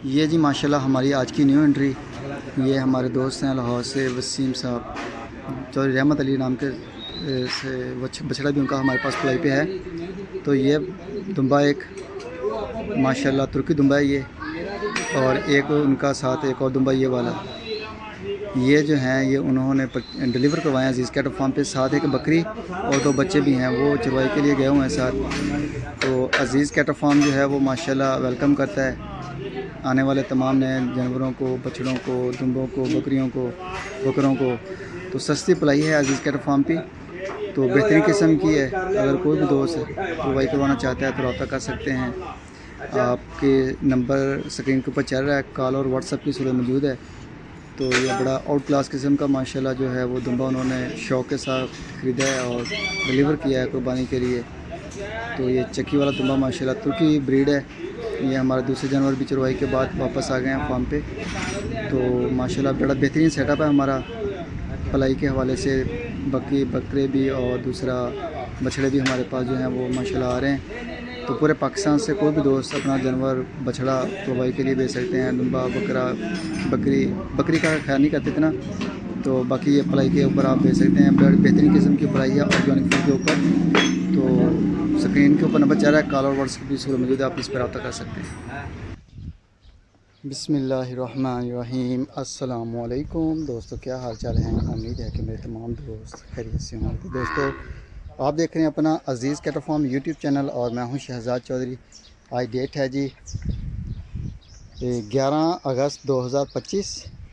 ये जी माशाल्लाह हमारी आज की न्यू एंट्री। ये हमारे दोस्त हैं लाहौर से, वसीम साहब, चौधरी रहमत अली नाम के से बछड़ा भी उनका हमारे पास पलाई पे है। तो ये दुम्बा एक माशाल्लाह तुर्की दुम्बा है ये, और एक उनका साथ एक और दुम्बा ये वाला। ये जो हैं ये उन्होंने डिलीवर करवाए हैं अजीज़ कैटल फार्म पे। साथ एक बकरी और दो बच्चे भी हैं, वो चरवाई के लिए गए हुए हैं साथ। तो अजीज़ कैटल फार्म जो है वो माशाल्लाह वेलकम करता है आने वाले तमाम नए जानवरों को, बछड़ों को, दुम्बों को, बकरियों को, बकरों को। तो सस्ती पलाई है अजीज़ कैटल फार्म पे, तो बेहतरीन किस्म की है। अगर कोई भी दोस्त प्रोवाइड करवाना चाहता है तो रब्ता कर सकते हैं। आपके नंबर स्क्रीन के ऊपर चल रहा है, कॉल और व्हाट्सएप की सूरत मौजूद है। तो ये बड़ा आउट क्लास किस्म का माशाल्लाह जो है वो दुम्बा उन्होंने शौक़ के साथ ख़रीदा है और डिलीवर किया है कुर्बानी के लिए। तो ये चक्की वाला दुम्बा माशाल्लाह तुर्की ब्रीड है। ये हमारे दूसरे जानवर भी चरवाई के बाद वापस आ गए हैं फार्म पे। तो माशाल्लाह बड़ा बेहतरीन सेटअप है हमारा पलाई के हवाले से। बकरे भी और दूसरा बछड़े भी हमारे पास जो हैं वो माशाल्लाह आ रहे हैं। तो पूरे पाकिस्तान से कोई भी दोस्त अपना जानवर बछड़ा पलवाई के लिए भेज सकते हैं। दुम्बा, बकरा, बकरी का ख्याल नहीं करते इतना, तो बाकी ये पलाई के ऊपर आप भेज सकते हैं। बेहतरीन किस्म की पलाई है ऑर्गेनिक फूड के ऊपर। तो स्क्रीन के ऊपर नंबर चल रहा है, कॉल और व्हाट्सएप की सूरत मौजूद है, आप इस पर रब्ता कर सकते हैं। बिस्मिल्लाहिर्रहमानिर्रहीम। अस्सलाम वालेकुम दोस्तों, क्या हाल चाल हैं? उम्मीद है कि मेरे तमाम दोस्त खैरियत से होंगे। तो दोस्तों, आप देख रहे हैं अपना अजीज़ कैटल फार्म यूट्यूब चैनल और मैं हूं शहजाद चौधरी। आज डेट है जी 11 अगस्त 2025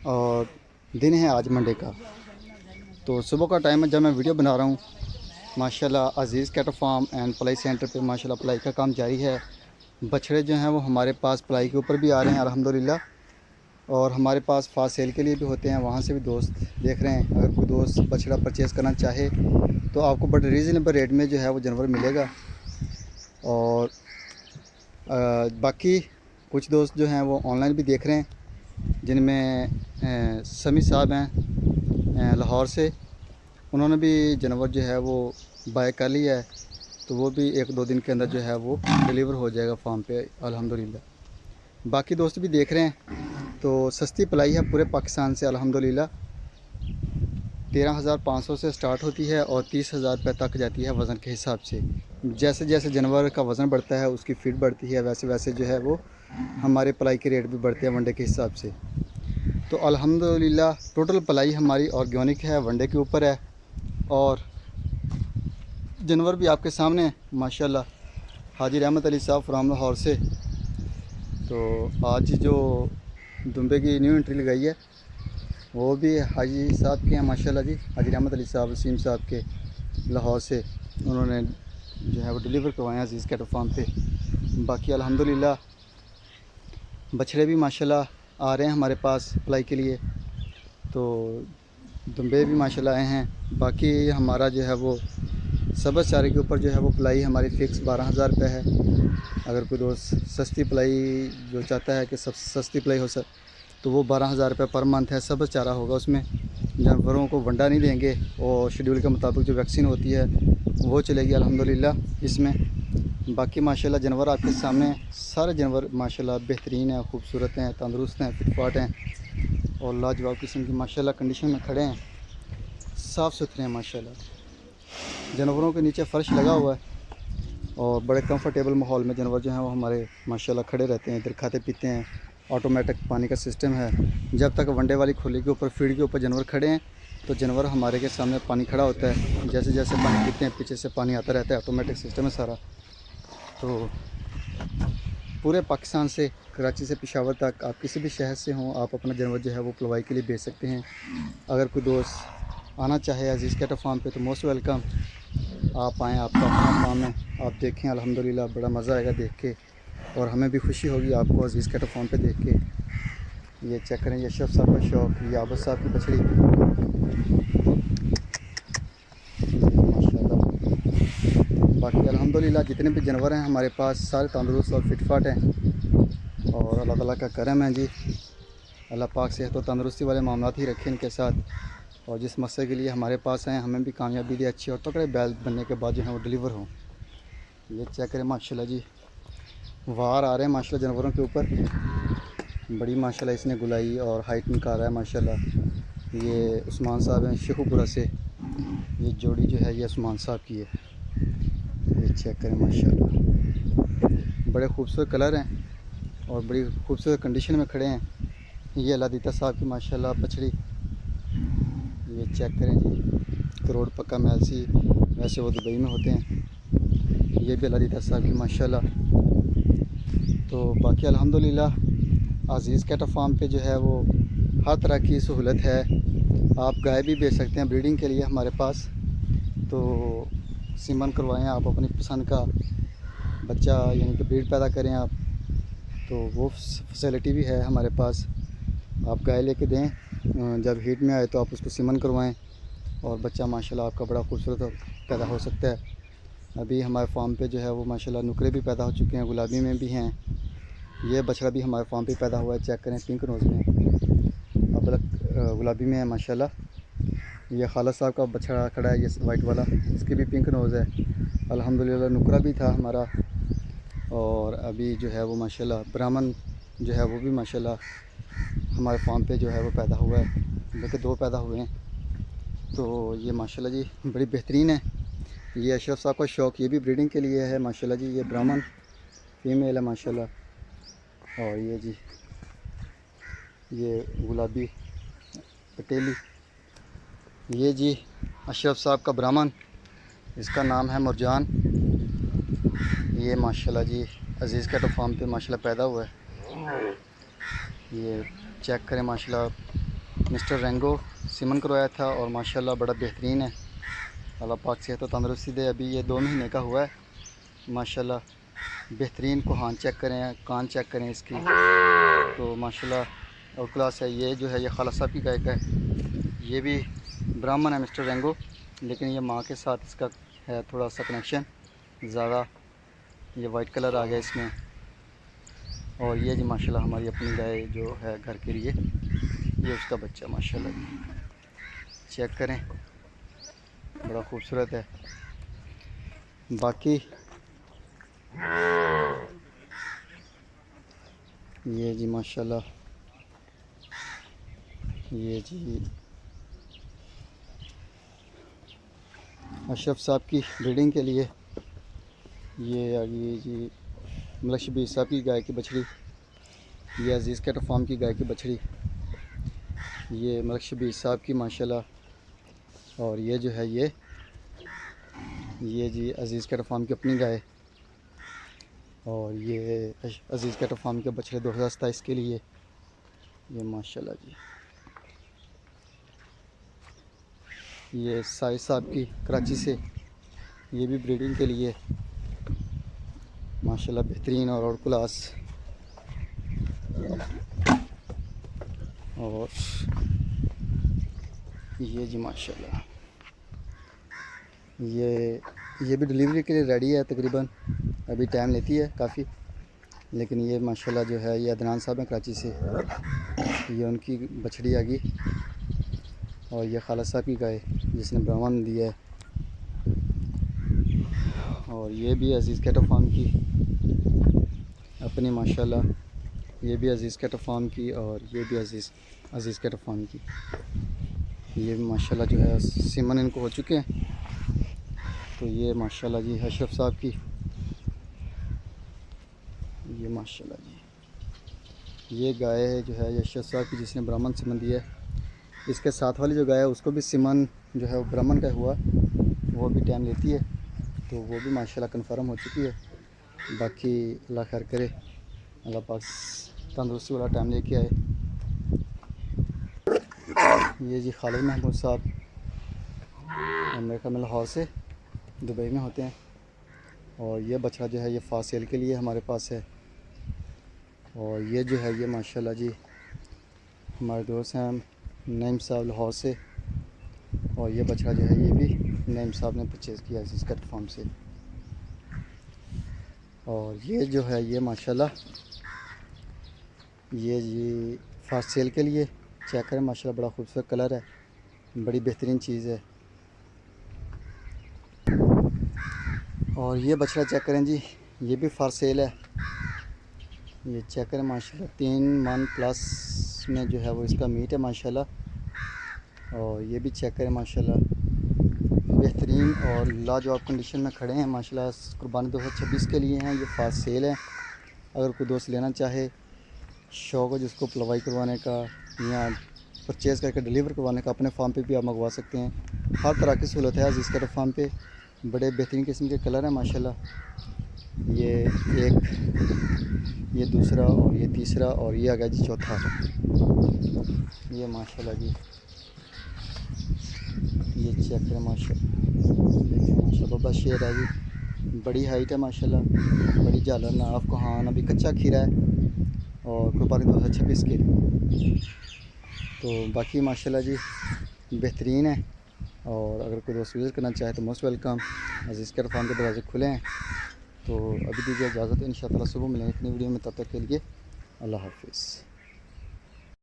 और दिन है आज मंडे का। तो सुबह का टाइम है जब मैं वीडियो बना रहा हूं। माशाल्लाह अजीज़ कैटल फार्म एंड पलाई सेंटर पे माशाल्लाह पलाई का काम जारी है। बछड़े जो हैं वो हमारे पास पलाई के ऊपर भी आ रहे हैं अल्हम्दुलिल्लाह, और हमारे पास फास्ट सेल के लिए भी होते हैं, वहाँ से भी दोस्त देख रहे हैं। अगर कोई दोस्त बछड़ा परचेज़ करना चाहे तो आपको बड़े रीज़नेबल रेट में जो है वो जानवर मिलेगा। और बाकी कुछ दोस्त जो हैं वो ऑनलाइन भी देख रहे हैं, जिनमें समी साहब हैं लाहौर से। उन्होंने भी जानवर जो है वो बाय कर लिया है, तो वो भी 1-2 दिन के अंदर जो है वो डिलीवर हो जाएगा फार्म पे अल्हम्दुलिल्लाह। बाकी दोस्त भी देख रहे हैं। तो सस्ती पलाई है पूरे पाकिस्तान से अल्हम्दुलिल्लाह। 13,500 से स्टार्ट होती है और 30,000 रुपये तक जाती है वज़न के हिसाब से। जैसे जैसे जानवर का वज़न बढ़ता है, उसकी फ़ीड बढ़ती है, वैसे वैसे जो है वो हमारे पलाई के रेट भी बढ़ते हैं वनडे के हिसाब से। तो अल्हम्दुलिल्लाह टोटल पलाई हमारी ऑर्गेनिक है, वनडे के ऊपर है। और जानवर भी आपके सामने है माशाल्लाह। हाजी रहमत अली साहब फ्राम लाहौर से। तो आज जो दुम्बे की न्यू एंट्री लगाई है वो भी हाजी साहब के हैं माशाल्लाह जी, हाजी रहमत अली साहब, वसीम साहब के लाहौर से। उन्होंने जो है वो डिलीवर करवाए हैं अजीज़ कैटल फार्म पे। बाकी अल्हम्दुलिल्लाह बछड़े भी माशाल्लाह आ रहे हैं हमारे पास पलाई के लिए। तो दुम्बे भी माशाल्लाह आए हैं। बाकी हमारा जो है वो सब्ज़ चारे के ऊपर जो है वो पलाई हमारी फ़िक्स 12,000 रुपये है। अगर कोई दोस्त सस्ती पलाई जो चाहता है कि सब सस्ती पलाई हो सक, तो वो 12,000 रुपये पर मंथ है। सब्ज़ चारा होगा, उसमें जानवरों को वंडा नहीं देंगे, और शेड्यूल के मुताबिक जो वैक्सीन होती है वो चलेगी अल्हम्दुलिल्लाह इसमें। बाकी माशाल्लाह जानवर आपके सामने, सारे जानवर माशाल्लाह बेहतरीन हैं, खूबसूरत हैं, तंदुरुस्त हैं, फिटफाट हैं और लाजवाब किस्म की माशाल्लाह कंडीशन में खड़े हैं, साफ़ सुथरे हैं माशाल्लाह। जानवरों के नीचे फ़र्श लगा हुआ है और बड़े कंफर्टेबल माहौल में जानवर जो हैं वो हमारे माशाल्लाह खड़े रहते हैं। इधर खाते पीते हैं, ऑटोमेटिक पानी का सिस्टम है। जब तक वनडे वाली खोली के ऊपर, फीड के ऊपर जानवर खड़े हैं तो जानवर हमारे के सामने पानी खड़ा होता है। जैसे जैसे पानी पीते हैं पीछे से पानी आता रहता है, ऑटोमेटिक सिस्टम है सारा। तो पूरे पाकिस्तान से, कराची से पेशावर तक, आप किसी भी शहर से हों, आप अपना जानवर जो है वो पलवाई के लिए भेज सकते हैं। अगर कोई दोस्त आना चाहे अजीज़ कैटल फार्म पे तो मोस्ट वेलकम। आप आएँ, आपका अपना फार्म है, आप देखें अल्हम्दुलिल्लाह बड़ा मज़ा आएगा देख के, और हमें भी खुशी होगी आपको अजीज़ कैटल फार्म पे देख के। ये चेक करें, ये अशरफ साहब का शौक़, ये आबद साहब की बछड़ी माशाल्लाह। बाकी अल्हम्दुलिल्लाह जितने भी जानवर हैं हमारे पास सारे तंदुरुस्त और फिटफाट हैं, और अल्लाह ताला का करम है जी। अल्लाह पाक सेहत और तंदुरुस्ती वाले मामलात ही रखें इनके साथ, और जिस मकसद के लिए हमारे पास आए हमें भी कामयाबी दे, अच्छी और तगड़े बैल बनने के बाद जो है वो डिलीवर हों। ये चेक करें माशाल्लाह जी, वार आ रहे हैं माशाल्लाह जानवरों के ऊपर। बड़ी माशाल्लाह इसने गुलाई और हाइट निकाला है माशाल्लाह। ये उस्मान साहब हैं शेखुपुरा से। ये जोड़ी जो है ये उस्मान साहब की है। ये चेक करें माशाल्लाह, बड़े खूबसूरत कलर हैं और बड़ी खूबसूरत कंडीशन में खड़े हैं। ये अलादीता साहब की माशाल्लाह बछड़ी। ये चेक करें जी, करोड़ पक्का मैलसी, वैसे वो दुबई में होते हैं। ये भी अलादीता साहब की माशाल्लाह। तो बाकी अल्हम्दुलिल्लाह अज़ीज़ कैटल फार्म पे जो है वो हर तरह की सहूलत है। आप गाय भी बेच सकते हैं ब्रीडिंग के लिए हमारे पास। तो सीमन करवाएं आप अपनी पसंद का बच्चा, यानी कि ब्रीड पैदा करें आप, तो वो फैसिलिटी भी है हमारे पास। आप गाय लेके दें, जब हीट में आए तो आप उसको सीमन करवाएं और बच्चा माशाल्लाह आपका बड़ा खूबसूरत पैदा हो सकता है। अभी हमारे फार्म पे जो है वो माशाल्लाह नुकरे भी पैदा हो चुके हैं, गुलाबी में भी हैं। ये बछड़ा भी हमारे फार्म पे पैदा हुआ है, चेक करें पिंक नोज़ में, अब गुलाबी में है माशाल्लाह। ये खाला साहब का बछड़ा खड़ा है, ये वाइट वाला, इसकी भी पिंक नोज़ है। अल्हम्दुलिल्लाह नुकरा भी था हमारा, और अभी जो है वो माशाल्लाह ब्राह्मण जो है वो भी माशाल्लाह हमारे फार्म पे जो है वो पैदा हुआ है, बल्कि 2 पैदा हुए हैं। तो ये माशाल्लाह जी बड़ी बेहतरीन है। ये अशरफ साहब का शौक़ ये भी ब्रीडिंग के लिए है माशाल्लाह जी। ये ब्राह्मण फीमेल है माशाल्लाह। और ये जी ये गुलाबी पटेली, ये जी अशरफ साहब का ब्राह्मण, इसका नाम है मुरजान। ये माशाल्लाह जी अज़ीज़ कैटल फार्म पे माशाल्लाह पैदा हुआ है। ये चेक करें माशाल्लाह, मिस्टर रेंगो सीमन करवाया था और माशाल्लाह बड़ा बेहतरीन है। अल्लाह पाक सेहत और तंदुरुस्ती दे। अभी ये 2 महीने का हुआ है माशाल्लाह। बेहतरीन कोहान चेक करें, कान चेक करें इसकी, तो माशाल्लाह और क्लास है। ये जो है ये खाला साहब की गाय का है। ये भी ब्राह्मण है मिस्टर रेंगो, लेकिन ये माँ के साथ इसका है थोड़ा सा कनेक्शन ज़्यादा। ये वाइट कलर आ गया इसमें। और ये जी माशाल्लाह हमारी अपनी गाय जो है घर के लिए, ये उसका बच्चा माशाल्लाह चेक करें, बड़ा खूबसूरत है। बाकी ये जी माशाल्लाह, ये जी अशरफ साहब की ब्रीडिंग के लिए ये आ गई जी मलक शबीर साहब की गाय की बछड़ी। ये अज़ीज़ कैटल फार्म की गाय की बछड़ी, ये मलक शबीर साहब की माशाल्लाह। और ये जो है ये जी अज़ीज़ कैटल फार्म की अपनी गाय। और ये अज़ीज़ कैटल फार्म के बछड़े 2027 के लिए, ये माशाल्लाह जी। ये साहिद साहब की कराची से, ये भी ब्रीडिंग के लिए माशाल्लाह बेहतरीन और क्लास। और ये जी माशाल्लाह ये भी डिलीवरी के लिए रेडी है तकरीबन, अभी टाइम लेती है काफ़ी, लेकिन ये माशाल्लाह जो है ये अदनान साहब हैं कराची से, ये उनकी बछड़ी आ गई। और ये खाला साहब की गाय जिसने ब्राह्मण दिया है। और ये भी अज़ीज़ कैटल फार्म की अपनी माशाल्लाह, ये भी अज़ीज़ कैटल फार्म की, और ये भी अज़ीज़ कैटल फार्म की। ये भी माशाल्लाह जो है सीमन इनको हो चुके हैं। तो ये माशाल्लाह जी अशरफ साहब की, ये माशाल्लाह जी ये गाय है जो है ये अशरफ साहब की जिसने ब्राह्मण सीमन दिया है। इसके साथ वाली जो गाय है उसको भी सीमन जो है वो ब्राह्मण का हुआ, वो भी टाइम लेती है, तो वो भी माशाल्लाह कन्फर्म हो चुकी है। बाकी अल्लाह खैर करे, अल्लाह पाक तंदुरुस्ती वाला टाइम लेके आए। ये जी खालिद महमूद साहब मेरे ख्याल में लाहौर से दुबई में होते हैं। और ये बछड़ा जो है ये फास्ट सेल के लिए हमारे पास है। और ये जो है ये माशाल्लाह जी हमारे दोस्त हैं नईम साहब लाहौर से, और ये बछड़ा जो है ये भी नईम साहब ने परचेज़ किया अज़ीज़ कैटल फार्म से। और ये जो है ये माशाल्लाह ये जी फास्ट सेल के लिए, चेक करें माशाल्लाह बड़ा खूबसूरत कलर है, बड़ी बेहतरीन चीज़ है। और ये बछड़ा चेक करें जी, ये भी फास्ट सेल है। ये चेक करें माशाल्लाह 3 मन प्लस में जो है वो इसका मीट है माशाल्लाह। और ये भी चेक करें माशाल्लाह, बेहतरीन और लाजवाब कंडीशन में खड़े हैं माशाल्लाह। कुर्बानी 2026 के लिए हैं, ये फास्ट सेल है। अगर कोई दोस्त लेना चाहे, शौक़ हो जिसको पलवाई करवाने का या परचेज़ करके डिलीवर करवाने का, अपने फार्म पे भी आप मंगवा सकते हैं। हर तरह की सहूलत है अज़ीज़ कैटल फार्म पे। बड़े बेहतरीन किस्म के कलर हैं माशाल्लाह। ये एक, ये दूसरा और ये तीसरा और ये आ गया जी चौथा। ये माशाल्लाह जी, ये चेक करें माशाल्लाह, देखिए माशाल्लाह बब्बर शेर है जी। बड़ी हाइट है माशाल्लाह, बड़ी झालर नाफ को, हाँ अभी कच्चा खीरा है और कुर्बानी 2026 के लिए। तो बाकी माशाल्लाह जी बेहतरीन है। और अगर कोई दोस्त विज़िट करना चाहे तो मोस्ट वेलकम। अज़ीज़ कैटल फार्म के दरवाजे खुले हैं। तो अभी दीजिए इजाज़त, इंशाअल्लाह सुबह मिलेंगे एक नई वीडियो में। तब तक के लिए अल्लाह हाफ़िज़।